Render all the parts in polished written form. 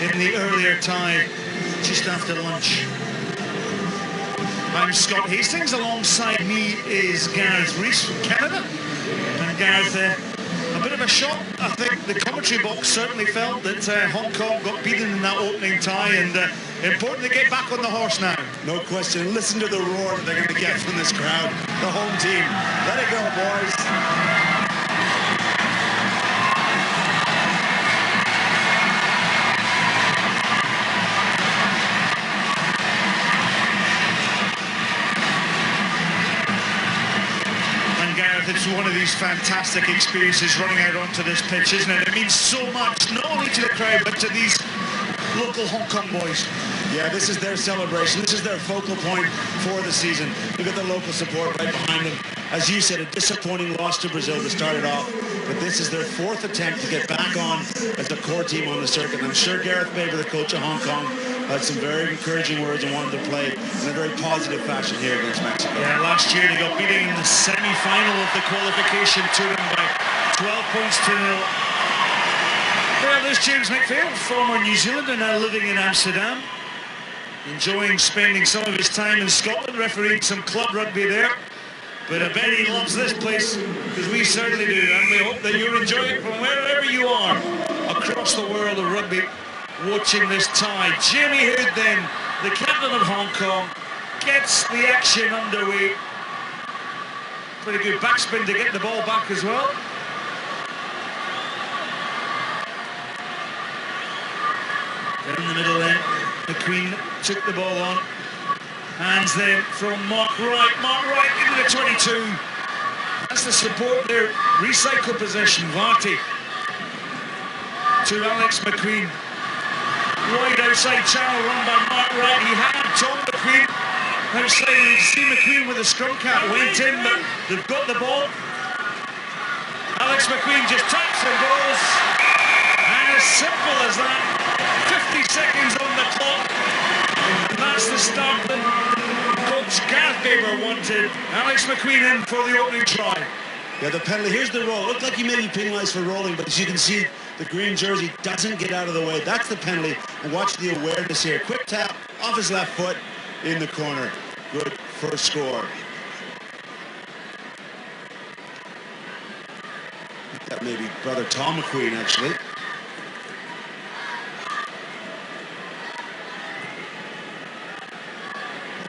in the earlier tie just after lunch. I'm Scott Hastings. Alongside me is Gareth Rees from Canada. And Gareth, a bit of a shock. I think the commentary box certainly felt that Hong Kong got beaten in that opening tie, and important to get back on the horse now. No question. Listen to the roar that they're going to get from this crowd. The home team. Let it go, boys. It's one of these fantastic experiences running out onto this pitch, isn't it? It means so much, not only to the crowd, but to these local Hong Kong boys. Yeah, this is their celebration. This is their focal point for the season. Look at the local support right behind them. As you said, a disappointing loss to Brazil to start it off, but this is their fourth attempt to get back on as a core team on the circuit. And I'm sure Gareth Baber, the coach of Hong Kong, had some very encouraging words and wanted to play in a very positive fashion here against Mexico. Yeah, last year they got beaten in the semi-final of the qualification tournament by 12 points to 0. Well, there's James McPhail, former New Zealander, now living in Amsterdam, enjoying spending some of his time in Scotland, refereeing some club rugby there. But I bet he loves this place, because we certainly do, and we hope that you're enjoying it from wherever you are across the world of rugby, watching this tie. Jamie Hood then, the captain of Hong Kong, gets the action underway. Pretty good backspin to get the ball back as well. Down the middle then, McQueen took the ball on. Hands then from Mark Wright into the 22. That's the support there. Recycle possession. Varty to Alex McQueen. Wide outside channel run by Mark Wright. He had Tom McQueen outside. You see McQueen with the scrum cap went in, but they've got the ball. Alex McQueen just taps and goes. And as simple as that. 50 seconds on the clock. And that's the start that Coach Gareth Baber wanted. Alex McQueen in for the opening try. Yeah, the penalty. Here's the roll. Looked like he may be penalised for rolling, but as you can see, the green jersey doesn't get out of the way. That's the penalty. And watch the awareness here. Quick tap off his left foot in the corner. Good first score. I think that may be brother Tom McQueen, actually.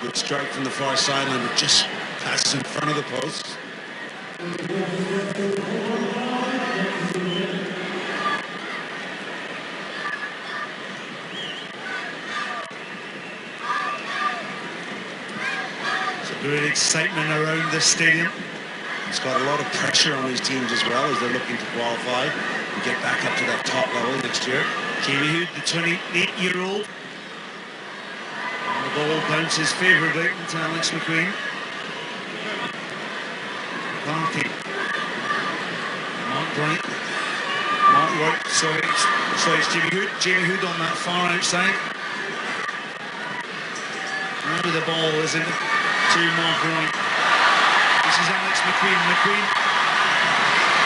Good strike from the far sideline, but just passes in front of the post. There's great excitement around this stadium. It's got a lot of pressure on these teams as well as they're looking to qualify and get back up to that top level next year. Jamie Hood, the 28-year-old. The ball bounces favourably to Alex McQueen. Varty. Mark Wright. Sorry, it's Jamie Hood. Jamie Hood on that far outside. Now the ball is in to Mark Wright. This is Alex McQueen.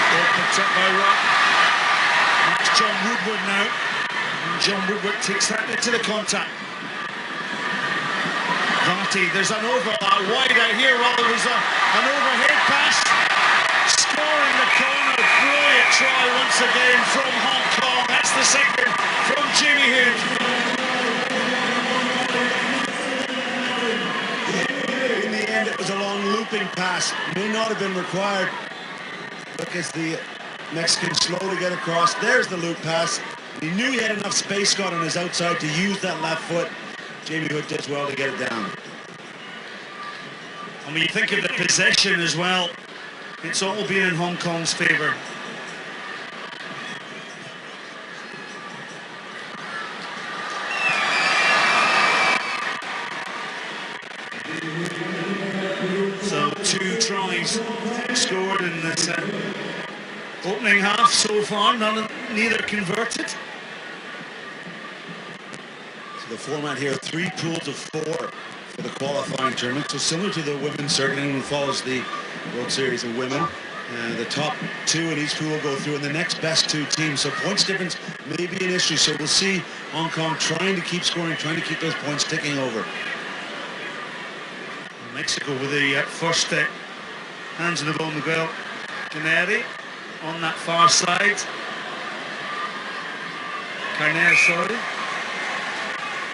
Ball picked up by Wright. That's John Woodward now. And John Woodward takes that into the contact. Varty, there's an overlap wide out here. Well, there was an overhead pass. Scoring the corner. Brilliant try once again from Hong Kong. That's the second from Jamie Hood. In the end, it was a long looping pass. May not have been required. Look as the Mexican slow to get across. There's the loop pass. He knew he had enough space, Scott, on his outside to use that left foot. Jamie Hood does well to get it down. And when you think of the possession as well, it's all been in Hong Kong's favour. So 2 tries scored in this opening half so far, neither converted. The format here, 3 pools of 4 for the qualifying tournament. So similar to the women's circuit, and follows the World Series of Women. The top two in each pool will go through, and the next best two teams. So points difference may be an issue. So we'll see Hong Kong trying to keep scoring, trying to keep those points ticking over. Mexico with the first hands in the ball, Miguel Canary on that far side. Carner, sorry.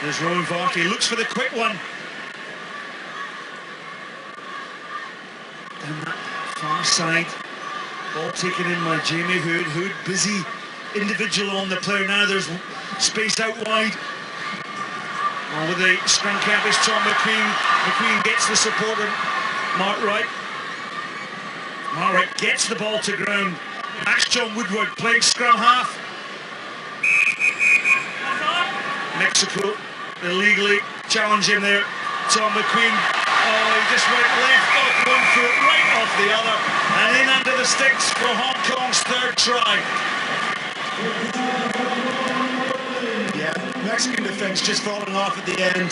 There's Rowan Varkey, looks for the quick one. Down that far side. Ball taken in by Jamie Hood. Hood busy individual on the player now. There's space out wide. And with the scrum cap is Tom McQueen. McQueen gets the support of Mark Wright. Mark Wright gets the ball to ground. That's John Woodward playing scrum half. Mexico illegally challenging there. Tom McQueen. Oh, he just went left off one foot, right off the other, and in under the sticks for Hong Kong's third try. Yeah, Mexican defense just falling off at the end.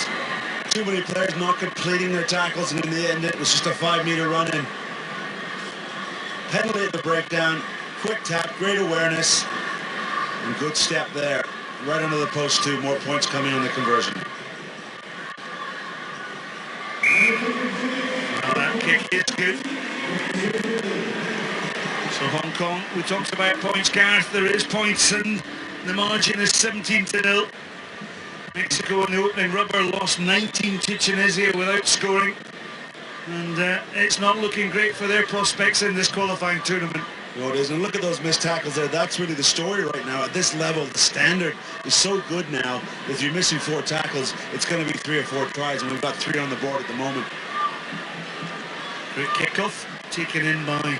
Too many players not completing their tackles, and in the end it was just a 5-meter run-in. Penalty at the breakdown, quick tap, great awareness, and good step there. Right under the post too, more points coming on the conversion. Well, that kick is good. So Hong Kong, we talked about points, Gareth. There is points, and the margin is 17-0. Mexico in the opening rubber lost 19 to Tunisia without scoring, and it's not looking great for their prospects in this qualifying tournament. No, it isn't. Look at those missed tackles there. That's really the story right now. At this level, the standard is so good now. If you're missing 4 tackles, it's going to be 3 or 4 tries, and we've got 3 on the board at the moment. Great kickoff taken in by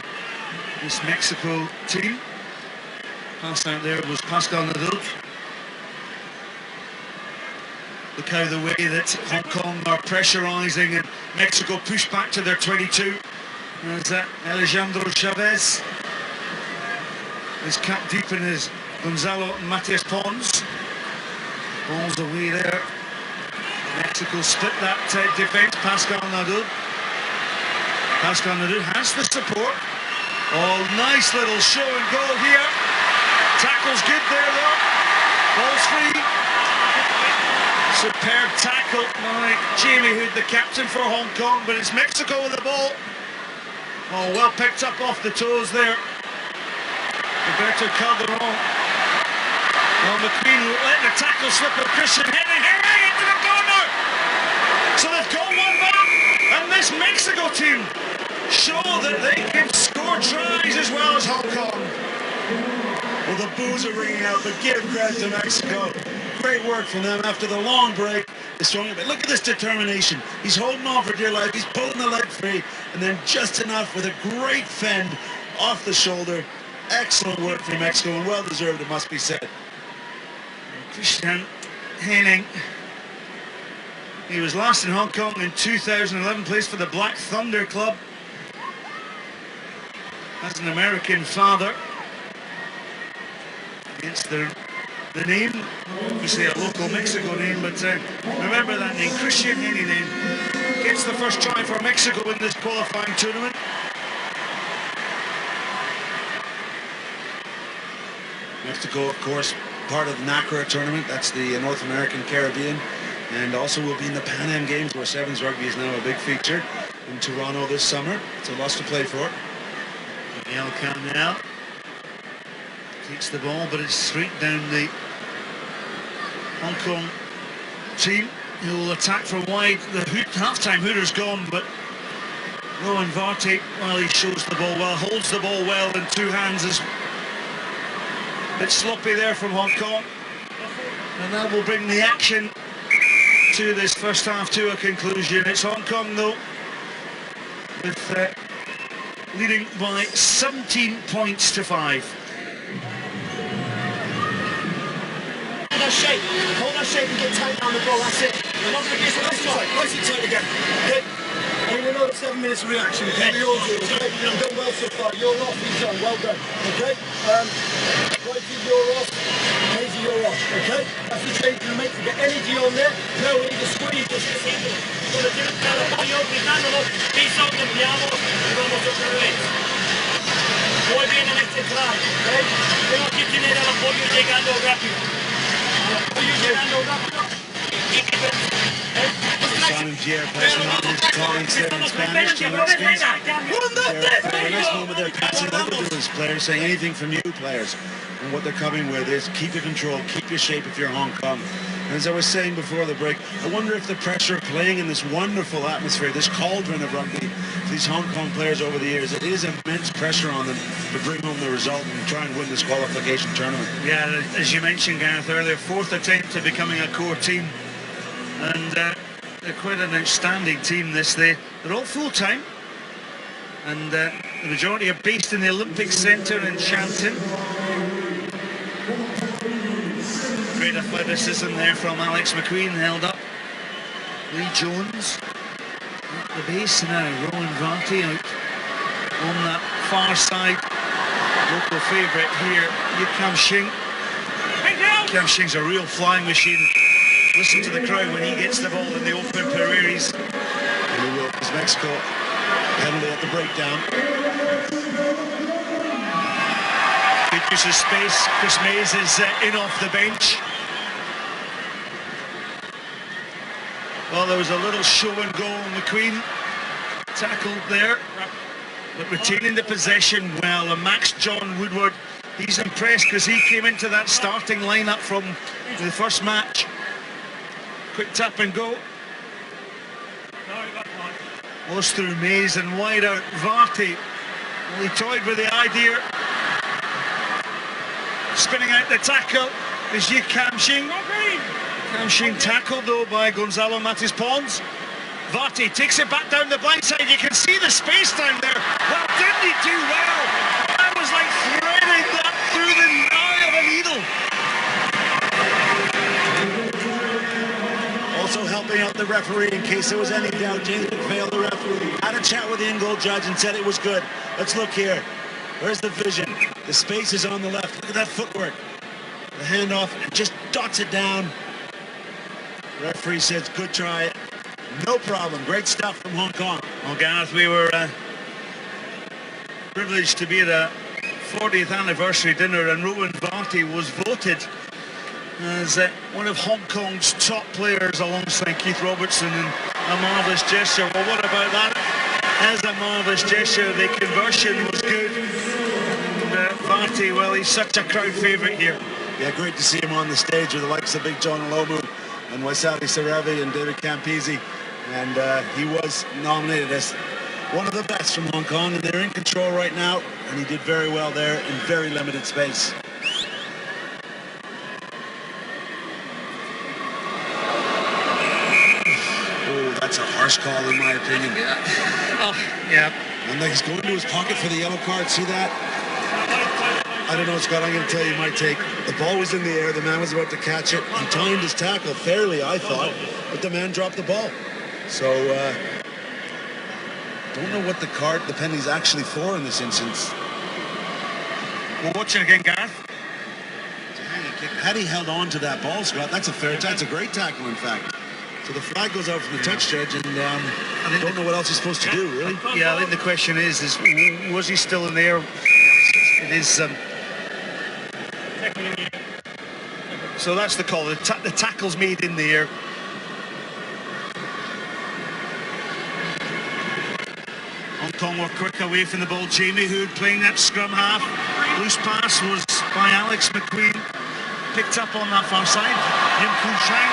this Mexico team. Pass out there was Pascal Nadal. Look how the way that Hong Kong are pressurising and Mexico push back to their 22. There's Alejandro Chavez. His cap deep in his Gonzalo and Matias Pons. Balls away there. Mexico split that defence. Pascal Nadal. Pascal Nadal has the support. Oh, nice little show and goal here. Tackle's good there though. Ball's free. Superb tackle by Jamie Hood, the captain for Hong Kong, but it's Mexico with the ball. Oh, well picked up off the toes there. Roberto Calderon. Well, McQueen let the tackle slip of Christian Henry into the corner. So they've got one back, and this Mexico team show that they can score tries as well as Hong Kong. Well, the boos are ringing out, but give credit to Mexico. Great work from them after the long break. They're strong, but look at this determination. He's holding on for dear life. He's pulling the leg free, and then just enough with a great fend off the shoulder. Excellent work from Mexico, and well deserved, it must be said. Christian Henning. He was last in Hong Kong in 2011, plays for the Black Thunder Club. Has an American father. Against the name, obviously a local Mexico name, but remember that name, Christian Henning then gets the first try for Mexico in this qualifying tournament. Mexico, of course, part of the NACRA tournament. That's the North American Caribbean, and also will be in the Pan Am Games, where Sevens rugby is now a big feature in Toronto this summer. It's a lot to play for. Miguel Canel takes the ball, but it's straight down the Hong Kong team, who will attack from wide. The half-time hooter's gone, but Rowan Varty, while he shows the ball well, holds the ball well in 2 hands, is a bit sloppy there from Hong Kong, and that will bring the action to this first half to a conclusion. It's Hong Kong though, with leading by 17 points to 5. Hold that shape and get tight on the ball, that's it. You're not going to get nice and tight again, okay? And we know the 7 minutes of reaction, okay? We all do, okay? You've done well so far. You're off, he's on, well done, okay? Righty, you're off, Hazy, you're off, okay? That's the change you're going to make to get energy on there. No, we need to squeeze this. Con el palo, gritándolo, piso, cambiamos y vamos otra vez. Muy bien en este try, ¿ok? Tengo que tener al apoyo llegando rápido. Al apoyo llegando rápido. Simon Pierre passing on his colleagues there in Spanish to the Mexicans. The next moment they're passing over to his players, saying anything from you players. And what they're coming with is keep your control, keep your shape if you're Hong Kong. And as I was saying before the break, I wonder if the pressure of playing in this wonderful atmosphere, this cauldron of rugby, for these Hong Kong players over the years, it is immense pressure on them to bring home the result and try and win this qualification tournament. Yeah, as you mentioned, Gareth, earlier, fourth attempt at becoming a core team. And they're quite an outstanding team, this. They're all full-time. And the majority are based in the Olympic Centre in Shanton. Great athleticism there from Alex McQueen, held up. Lee Jones at the base now. Rowan Varty out on that far side. Local favourite here, Yukam Shing. Yukam Shing's a real flying machine. Listen to the crowd when he gets the ball in the open prairies. And he will, as Mexico penalty at the breakdown. Good use of space. Chris Mays is in off the bench. Well, there was a little show and go. McQueen tackled there, but retaining the possession well. And Max John Woodward, he's impressed because he came into that starting lineup from the first match. Quick tap and go. Was through Mays and wide out Varty. Well, he toyed with the idea. Spinning out the tackle is Yukam Shing. Yukam Shing tackled though by Gonzalo Matis Pons. Varty takes it back down the blind side. You can see the space down there. Well, didn't he do well? That was like threading that through the eye of a needle. Also helping out the referee in case there was any doubt. James McPhail, the referee, had a chat with the in-goal judge and said it was good. Let's look here. Where's the vision? The space is on the left. Look at that footwork. The handoff and just dots it down. The referee says, good try. No problem. Great stuff from Hong Kong. Well, Gareth, we were privileged to be at a 40th anniversary dinner, and Rowan Varty was voted as one of Hong Kong's top players alongside Keith Robertson, and a marvellous gesture. Well, what about that? As a marvellous gesture, the conversion was good. And Varty, well, he's such a crowd favourite here. Yeah, great to see him on the stage with the likes of Big John Lomu and Waisali Saravi and David Campisi. And he was nominated as one of the best from Hong Kong, and they're in control right now, and he did very well there in very limited space. Oh, that's a harsh call in my opinion. Oh, yeah. And he's going to his pocket for the yellow card. See that? I don't know, Scott, I'm going to tell you my take. The ball was in the air, the man was about to catch it. He timed his tackle fairly, I thought, but the man dropped the ball. So, don't know what the penalty's actually for in this instance. We'll watch it again, Gareth. Had he held on to that ball, Scott, that's a great tackle, in fact. So the flag goes out from the touch judge, and I don't know what else he's supposed to do, really. Yeah, I think the question is was he still in the air? It is... So that's the call. The tackle's made in the air. Hong Kong were quick away from the ball. Jamie Hood playing that scrum half. Loose pass was by Alex McQueen. Picked up on that far side. Yim Kun Chang.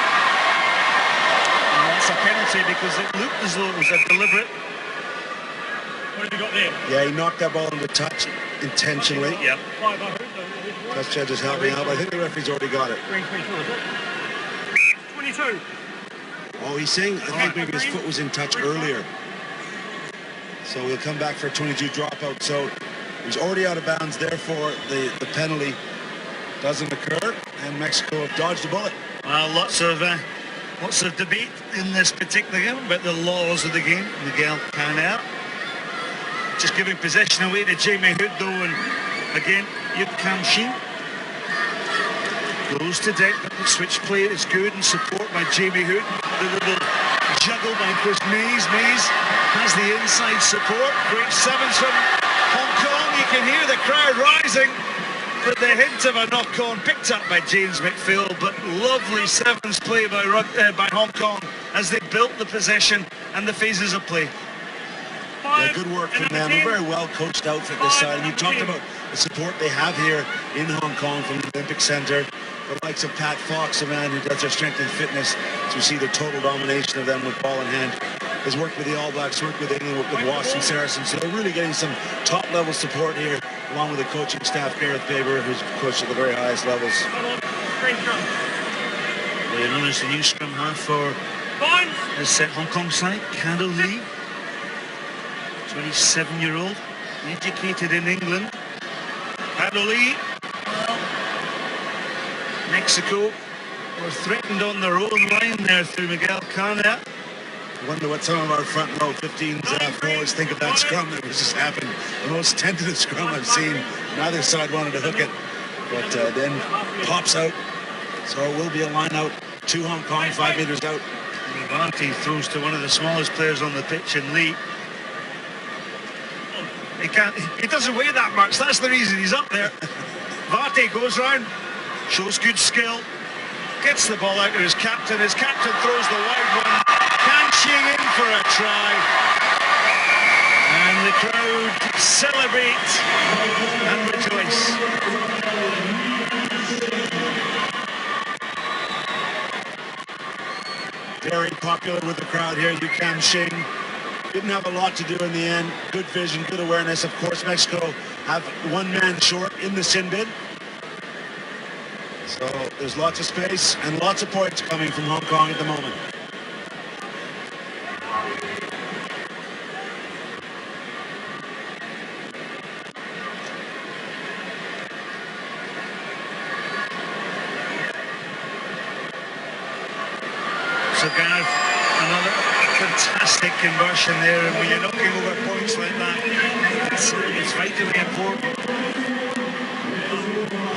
And that's a penalty because it looked as though it was a deliberate. What have you got there? Yeah, he knocked that ball into touch intentionally. Yep. Touch judge is helping out, but I think the referee's already got it. 22. Oh, he's saying, I think maybe his foot was in touch earlier. So he'll come back for a 22 dropout. So he's already out of bounds, therefore the penalty doesn't occur, and Mexico have dodged a bullet. Well, lots of debate in this particular game about the laws of the game. Miguel Canel just giving possession away to Jamie Hood, though, and again, Yukam Shing goes to deck, but the switch play is good, and support by Jamie Hood. The little juggle by Chris Mays. Mays has the inside support. Great sevens from Hong Kong, you can hear the crowd rising. But the hint of a knock-on picked up by James McPhail, but lovely sevens play by Hong Kong as they built the possession and the phases of play. Yeah, good work from them. A very well coached outfit this side. And you talked about the support they have here in Hong Kong from the Olympic Center. The likes of Pat Fox, a man who does their strength and fitness. So you see the total domination of them with ball in hand. Has worked with the All Blacks, worked with England, worked with Waston Saracens. So they're really getting some top-level support here, along with the coaching staff, Gareth Baber, who's coached at the very highest levels. Laying on is the new scrum half for this Hong Kong side, Candle Lee. 27-year-old, educated in England. Candle Lee. Mexico were threatened on their own line there through Miguel Cana. I wonder what some of our front row 15s forwards think of that scrum that was just happened. The most tentative scrum I've seen. Neither side wanted to hook it, but then pops out. So it will be a line out to Hong Kong, 5 meters out. Varty throws to one of the smallest players on the pitch in Lee. He doesn't weigh that much, that's the reason he's up there. Varty goes round, shows good skill, gets the ball out to his captain throws the wide one. Kanching in for a try, and the crowd celebrate and rejoice. Very popular with the crowd here, Yu Kam Shing. Didn't have a lot to do in the end. Good vision, good awareness. Of course, Mexico have one man short in the sin bin. So there's lots of space and lots of points coming from Hong Kong at the moment. So Gareth, another fantastic conversion there, and when you're knocking over points like that, it's vitally important.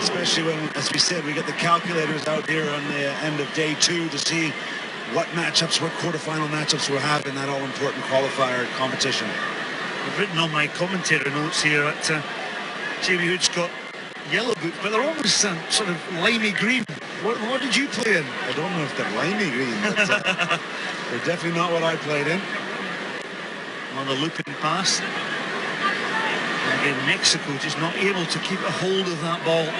Especially when, as we said, we get the calculators out here on the end of day 2 to see what quarterfinal matchups we'll have in that all-important qualifier competition. I've written on my commentator notes here that Jamie Hood's got yellow boots, but they're almost sort of limey green. What did you play in? I don't know if they're limey green, but they're definitely not what I played in. On the looping pass. And again, Mexico just not able to keep a hold of that ball.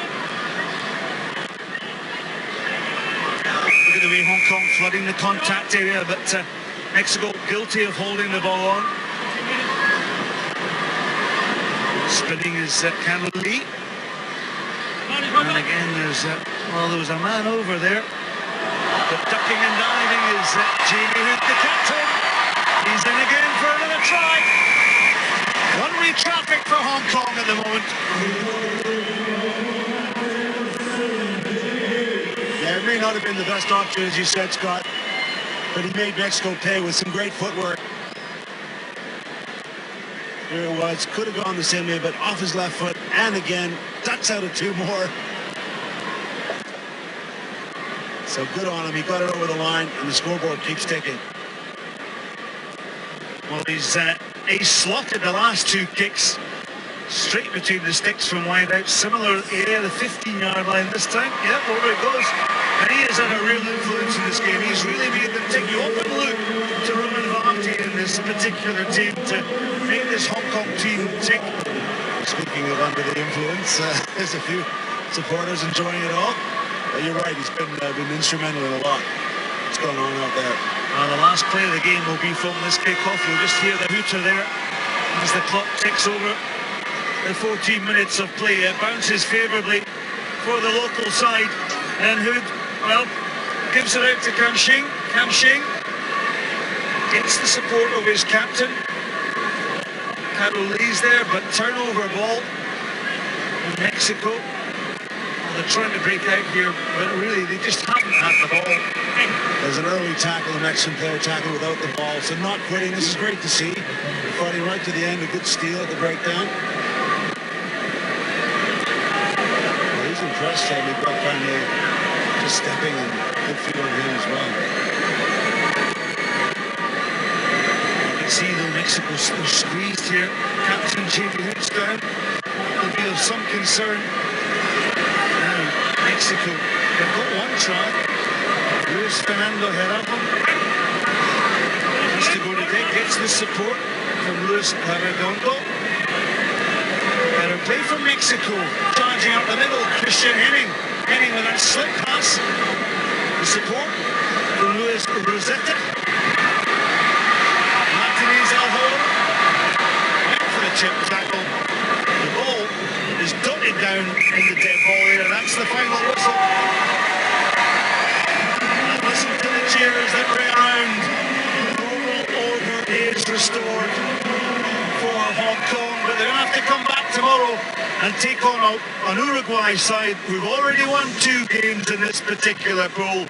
Look at the way Hong Kong flooding the contact area, but Mexico guilty of holding the ball on. Spinning is Candle Lee. And again, there was a man over there. But ducking and diving is Jamie Hood, the captain. He's in again for another try. One-way traffic for Hong Kong at the moment. Yeah, it may not have been the best option, as you said, Scott, but he made Mexico pay with some great footwork. Here it was, could have gone the same way, but off his left foot, and again, ducks out of 2 more. So good on him, he got it over the line, and the scoreboard keeps ticking. Well, he's slotted the last 2 kicks straight between the sticks from wide out. Similar area, the 15-yard line this time. Yep, over it goes. And he has had a real influence in this game. He's really made them take the open look to Roman Varty in this particular team to make this Hong Kong team tick. Speaking of under the influence, there's a few supporters enjoying it all. You're right, he's been instrumental in a lot that's going on out there. The last play of the game will be from this kickoff. You'll just hear the hooter there as the clock ticks over the 14 minutes of play. It bounces favourably for the local side. And Hood, well, gives it out to Kam Shing. Kam Shing gets the support of his captain. Candle Lee's there, but turnover ball. And Mexico, they're trying to break out here, but really they just haven't had the ball. There's an early tackle, the Mexican player tackle without the ball, so not quitting. This is great to see. Fighting right to the end, a good steal at the breakdown. Well, he's impressed, Jamie Buck, finally just stepping, and good feel on him as well. You can See the Mexico squeezed here. Captain Jamie Hoops down. Will be of some concern. Now, Mexico, they've got one try. Luis Fernando Herrera has to go to deck, gets the support from Luis Arredondo. Better play from Mexico, charging up the middle, Christian Henning. Henning with that slip pass. The support from Luis Rosetta. Martinez Alhor went for the chip tackle. The ball is dotted down in the dead ball area. That's the final whistle. And listen to the cheers that ring around. Normal order is restored for Hong Kong, but they're going to have to come back tomorrow and take on an Uruguay side who've already won 2 games in this particular pool.